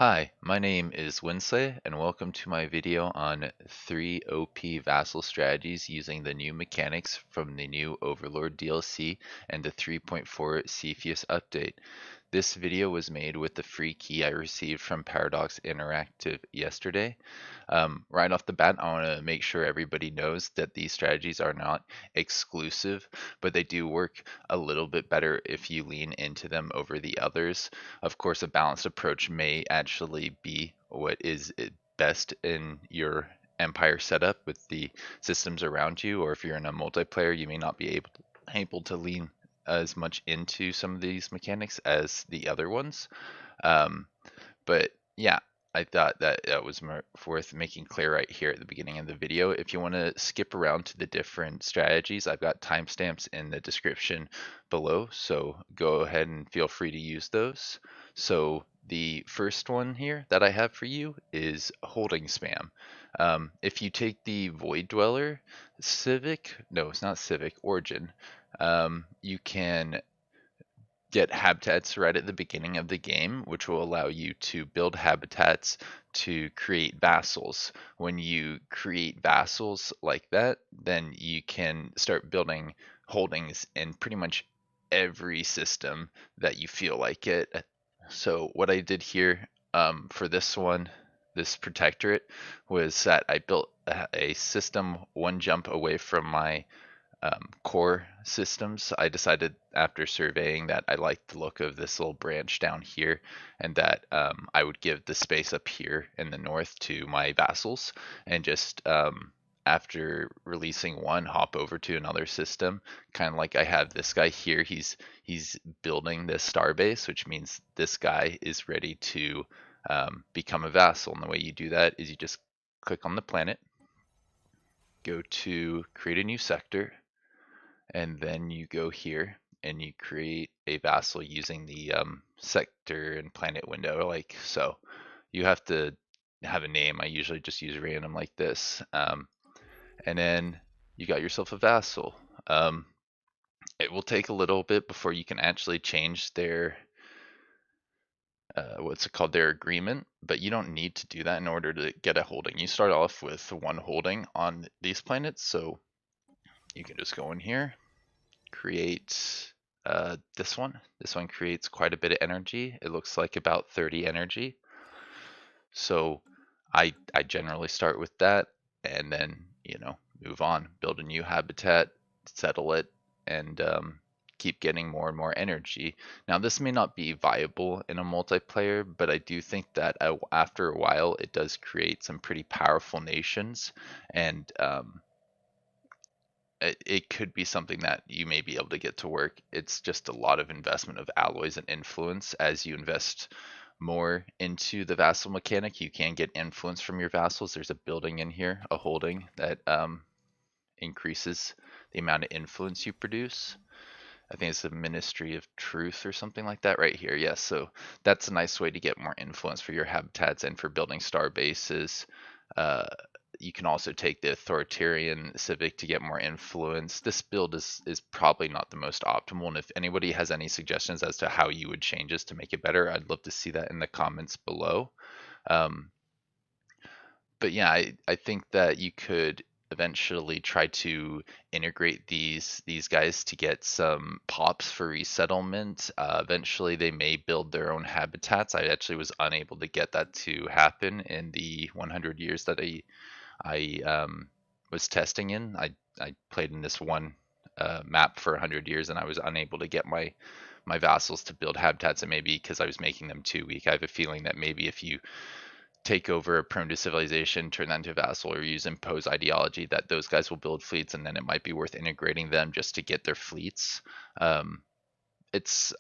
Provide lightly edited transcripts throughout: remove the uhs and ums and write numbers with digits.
Hi, my name is Winsley, and welcome to my video on 3 OP Vassal strategies using the new mechanics from the new Overlord DLC and the 3.4 Cepheus update. This video was made with the free key I received from Paradox Interactive yesterday. Right off the bat, I want to make sure everybody knows that these strategies are not exclusive, but they do work a little bit better if you lean into them over the others. Of course, a balanced approach may actually be what is best in your empire setup with the systems around you, or if you're in a multiplayer, you may not be able to lean as much into some of these mechanics as the other ones. Um, but yeah, I thought that that was worth making clear right here at the beginning of the video. If you want to skip around to the different strategies, I've got timestamps in the description below, so go ahead and feel free to use those. So the first one here that I have for you is holding spam. If you take the Void Dweller Civic, no, it's not Civic, Origin, you can get habitats right at the beginning of the game, which will allow you to build habitats to create vassals. When you create vassals like that, then you can start building holdings in pretty much every system that you feel like it. So what I did here for this one, this protectorate, was that I built a system one jump away from my core systems. I decided after surveying that I liked the look of this little branch down here, and that I would give the space up here in the north to my vassals, and just after releasing one, hop over to another system. Kind of like I have this guy here. He's building this star base, which means this guy is ready to become a vassal. And the way you do that is you just click on the planet, go to create a new sector, and then you go here and you create a vassal using the sector and planet window like so. You have to have a name. I usually just use random like this. And then you got yourself a vassal. It will take a little bit before you can actually change their what's it called, their agreement, but you don't need to do that in order to get a holding. You start off with one holding on these planets, so you can just go in here, create this one. This one creates quite a bit of energy. It looks like about 30 energy. So I generally start with that and then, move on, build a new habitat, settle it, and keep getting more and more energy. Now, this may not be viable in a multiplayer, but I do think that after a while, it does create some pretty powerful nations, and it could be something that you may be able to get to work. It's just a lot of investment of alloys and influence. As you invest more into the vassal mechanic, you can get influence from your vassals. There's a building in here, a holding, that increases the amount of influence you produce. I think it's the Ministry of Truth or something like that right here. Yes, so that's a nice way to get more influence for your habitats and for building star bases. Uh, you can also take the authoritarian civic to get more influence. This build is probably not the most optimal, and if anybody has any suggestions as to how you would change this to make it better, I'd love to see that in the comments below. Um, but yeah, I think that you could eventually try to integrate these guys to get some pops for resettlement. Eventually, they may build their own habitats. I actually was unable to get that to happen in the 100 years that I was testing in. I played in this one map for 100 years, and I was unable to get my vassals to build habitats, and maybe because I was making them too weak. I have a feeling that maybe if you take over a prone to civilization, turn that into a vassal, or use impose ideology, that those guys will build fleets, and then it might be worth integrating them just to get their fleets. Um, it's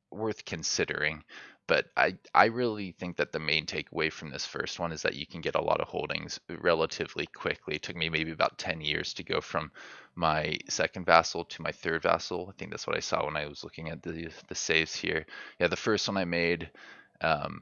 worth considering, but I really think that the main takeaway from this first one is that you can get a lot of holdings relatively quickly. It took me maybe about 10 years to go from my second vassal to my third vassal. I think that's what I saw when I was looking at the saves here. Yeah, the first one I made, um,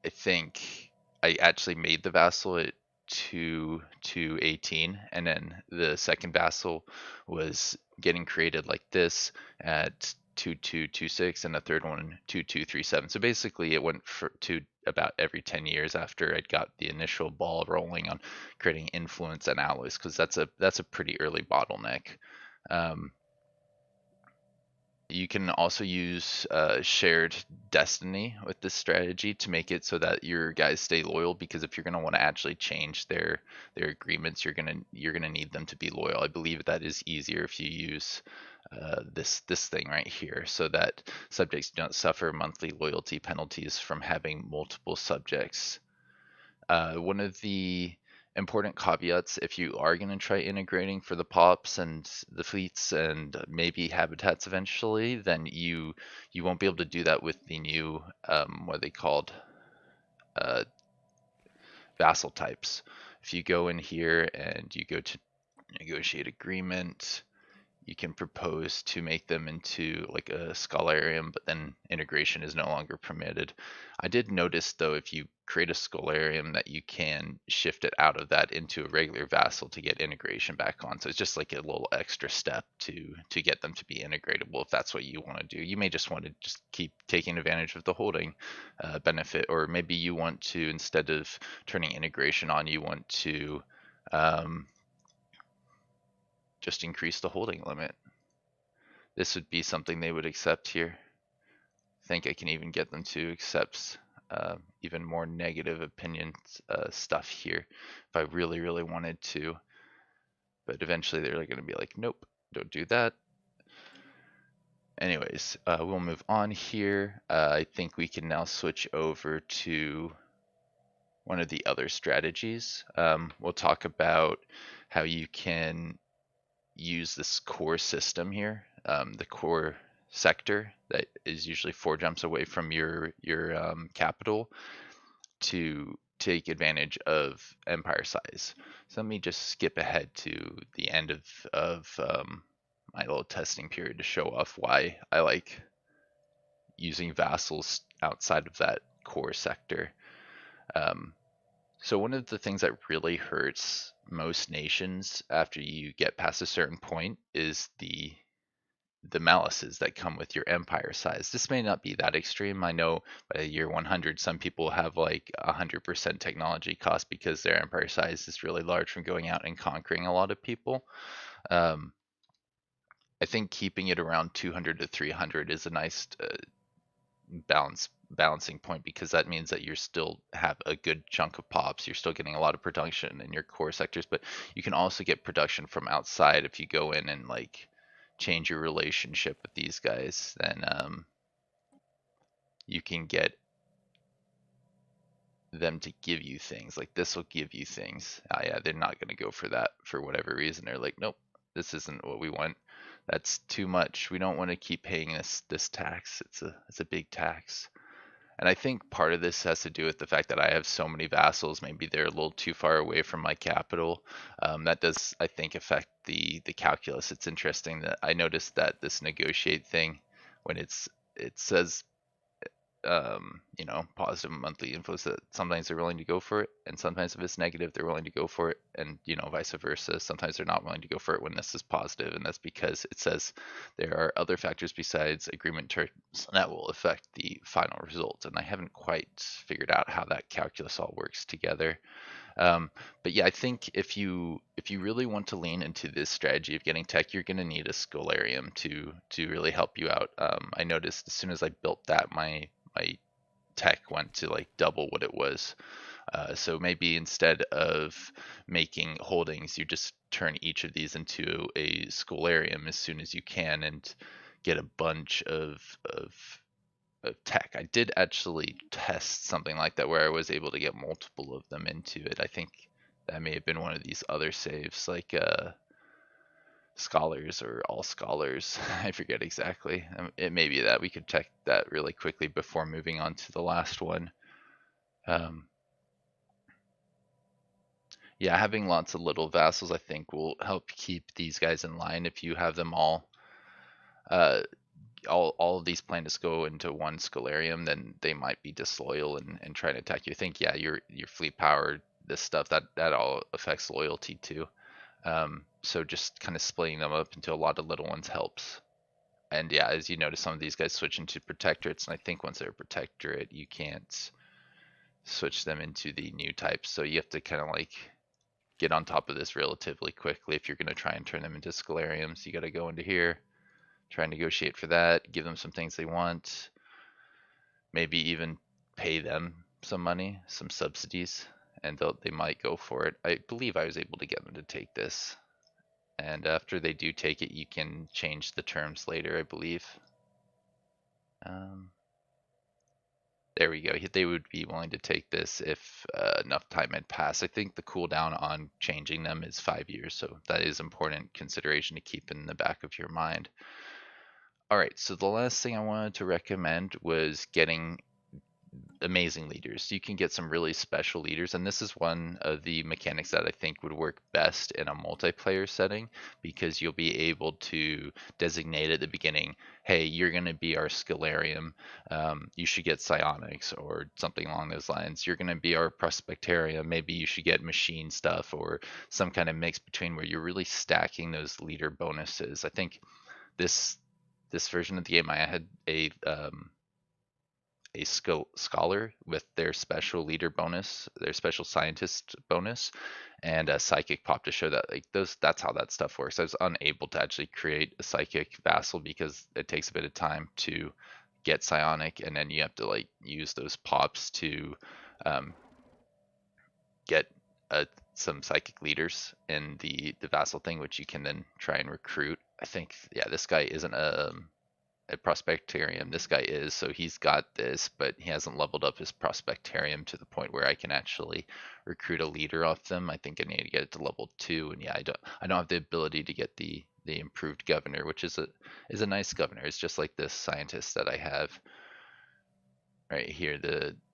I think I actually made the vassal at 2 to 18, and then the second vassal was getting created like this at 2226 and a third one 2237. So basically it went to about every 10 years after I'd got the initial ball rolling on creating influence and alloys, because that's a pretty early bottleneck. You can also use shared destiny with this strategy to make it so that your guys stay loyal, because if you're going to want to actually change their agreements, you're gonna need them to be loyal. I believe that is easier if you use this thing right here, so that subjects don't suffer monthly loyalty penalties from having multiple subjects. One of the important caveats, if you are going to try integrating for the pops and the fleets and maybe habitats eventually, then you won't be able to do that with the new what are they called, uh, vassal types. If you go in here and you go to negotiate agreement, you can propose to make them into like a scholarium, but then integration is no longer permitted. I did notice though, if you create a scholarium, that you can shift it out of that into a regular vassal to get integration back on. So it's just like a little extra step to get them to be integratable if that's what you want to do. You may just want to just keep taking advantage of the holding benefit, or maybe you want to, instead of turning integration on, you want to just increase the holding limit. This would be something they would accept here. I think I can even get them to accept even more negative opinion stuff here if I really wanted to. But eventually they're going to be like, nope, don't do that. Anyways, we'll move on here. I think we can now switch over to one of the other strategies. We'll talk about how you can use this core system here, the core sector that is usually 4 jumps away from your capital, to take advantage of empire size. So let me just skip ahead to the end of my little testing period to show off why I like using vassals outside of that core sector. So one of the things that really hurts most nations after you get past a certain point is the malices that come with your empire size. This may not be that extreme. I know by year 100, some people have like 100% technology cost because their empire size is really large from going out and conquering a lot of people. I think keeping it around 200 to 300 is a nice balancing point, because that means that you still have a good chunk of pops. You're still getting a lot of production in your core sectors, but you can also get production from outside if you go in and like change your relationship with these guys. Then you can get them to give you things. Like this will give you things. Yeah, they're not going to go for that for whatever reason. They're like, nope, this isn't what we want. That's too much. We don't want to keep paying this tax. It's a big tax. And I think part of this has to do with the fact that I have so many vassals. Maybe they're a little too far away from my capital. That does, I think, affect the calculus. It's interesting that I noticed that this negotiate thing, when it says you know, positive monthly inflows, that sometimes they're willing to go for it, and sometimes if it's negative, they're willing to go for it, and you know, vice versa. Sometimes they're not willing to go for it when this is positive, and that's because it says there are other factors besides agreement terms that will affect the final result. And I haven't quite figured out how that calculus all works together. But yeah, I think if you really want to lean into this strategy of getting tech, you're going to need a scholarium to really help you out. I noticed as soon as I built that, my tech went to like double what it was. So maybe instead of making holdings, you just turn each of these into a scholarium as soon as you can and get a bunch of tech. I did actually test something like that where I was able to get multiple of them into it. I think that may have been one of these other saves, like scholars or all scholars. I forget exactly. It may be that. We could check that really quickly before moving on to the last one. Yeah, having lots of little vassals, I think, will help keep these guys in line. If you have them all of these planets go into one scholarium, then they might be disloyal and try to attack you. I think, yeah, your fleet power, this stuff, that all affects loyalty too. So just kind of splitting them up into a lot of little ones helps. And yeah, as you notice, some of these guys switch into protectorates, and I think once they're a protectorate, you can't switch them into the new types. So you have to kind of like get on top of this relatively quickly if you're going to try and turn them into Scalariums. You got to go into here, try and negotiate for that, give them some things they want, maybe even pay them some money, some subsidies, and they might go for it. I believe I was able to get them to take this. And after they do take it, you can change the terms later, I believe. There we go. They would be willing to take this if enough time had passed. I think the cooldown on changing them is 5 years, so that is important consideration to keep in the back of your mind. All right, so the last thing I wanted to recommend was getting amazing leaders. You can get some really special leaders, and this is one of the mechanics that I think would work best in a multiplayer setting, because you'll be able to designate at the beginning, hey, you're going to be our Scalarium, you should get Psionics or something along those lines. You're going to be our Prospectarium, maybe you should get machine stuff, or some kind of mix between where you're really stacking those leader bonuses. I think this version of the game, I had a scholar with their special leader bonus, their special scientist bonus, and a psychic pop to show that like that's how that stuff works. I was unable to actually create a psychic vassal because it takes a bit of time to get psionic, and then you have to like use those pops to get some psychic leaders in the vassal thing, which you can then try and recruit. I think, yeah, this guy isn't a Prospectarium. This guy is, so he's got this, but he hasn't leveled up his Prospectarium to the point where I can actually recruit a leader off them. I think I need to get it to level 2, and yeah, I don't have the ability to get the improved governor, which is a nice governor. It's just like this scientist that I have right here.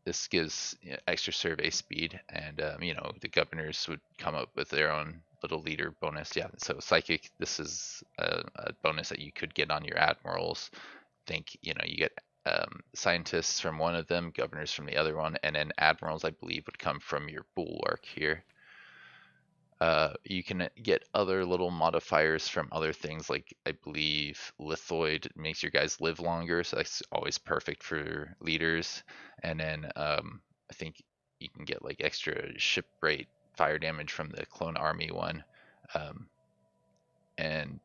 This gives, you know, extra survey speed, and you know, the governors would come up with their own little leader bonus. Yeah, so psychic, this is a bonus that you could get on your admirals. Think, you know, you get scientists from one of them, governors from the other one, and then admirals, I believe, would come from your bulwark here. You can get other little modifiers from other things, like I believe Lithoid makes your guys live longer, so that's always perfect for leaders. And then I think you can get like extra ship rate fire damage from the clone army one. And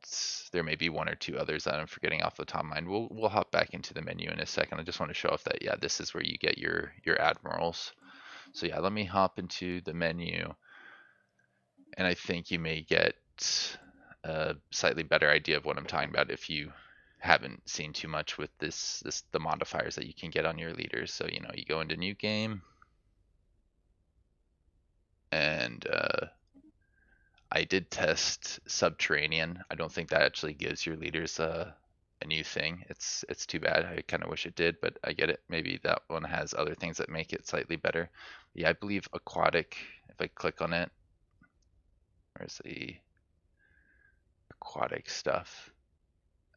there may be one or two others that I'm forgetting off the top of mind. We'll hop back into the menu in a second. I just want to show off that, yeah, this is where you get your admirals. So yeah, let me hop into the menu, and I think you may get a slightly better idea of what I'm talking about if you haven't seen too much with the modifiers that you can get on your leaders. So, you know, you go into new game, and I did test Subterranean. I don't think that actually gives your leaders a new thing. It's too bad. I kind of wish it did, but I get it. Maybe that one has other things that make it slightly better. Yeah, I believe Aquatic, if I click on it, where's the aquatic stuff?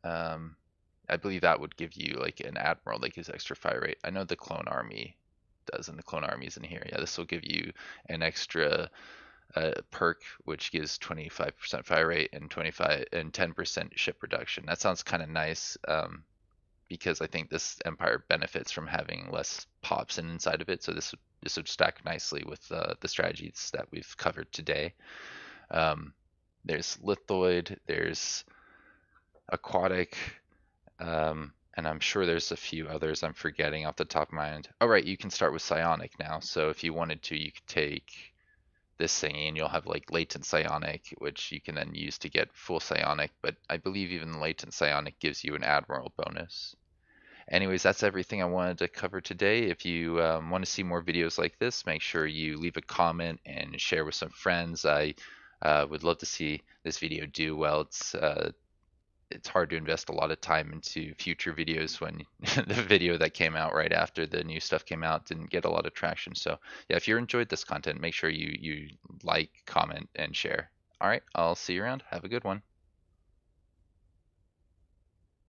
I believe that would give you like an admiral that gives extra fire rate. I know the clone army does, and the clone army's in here. Yeah, this will give you an extra perk which gives 25% fire rate and 10% ship reduction. That sounds kind of nice, because I think this empire benefits from having less pops inside of it. So this would stack nicely with the strategies that we've covered today. There's Lithoid, there's Aquatic, and I'm sure there's a few others I'm forgetting off the top of my head. Oh, right, you can start with Psionic now. So if you wanted to, you could take this thingy and you'll have like latent psionic, which you can then use to get full psionic, but I believe even latent psionic gives you an admiral bonus. Anyways, that's everything I wanted to cover today. If you want to see more videos like this, make sure you leave a comment and share with some friends. I would love to see this video do well. It's hard to invest a lot of time into future videos when the video that came out right after the new stuff came out didn't get a lot of traction. So yeah, if you enjoyed this content, make sure you like, comment, and share. All right, I'll see you around. Have a good one.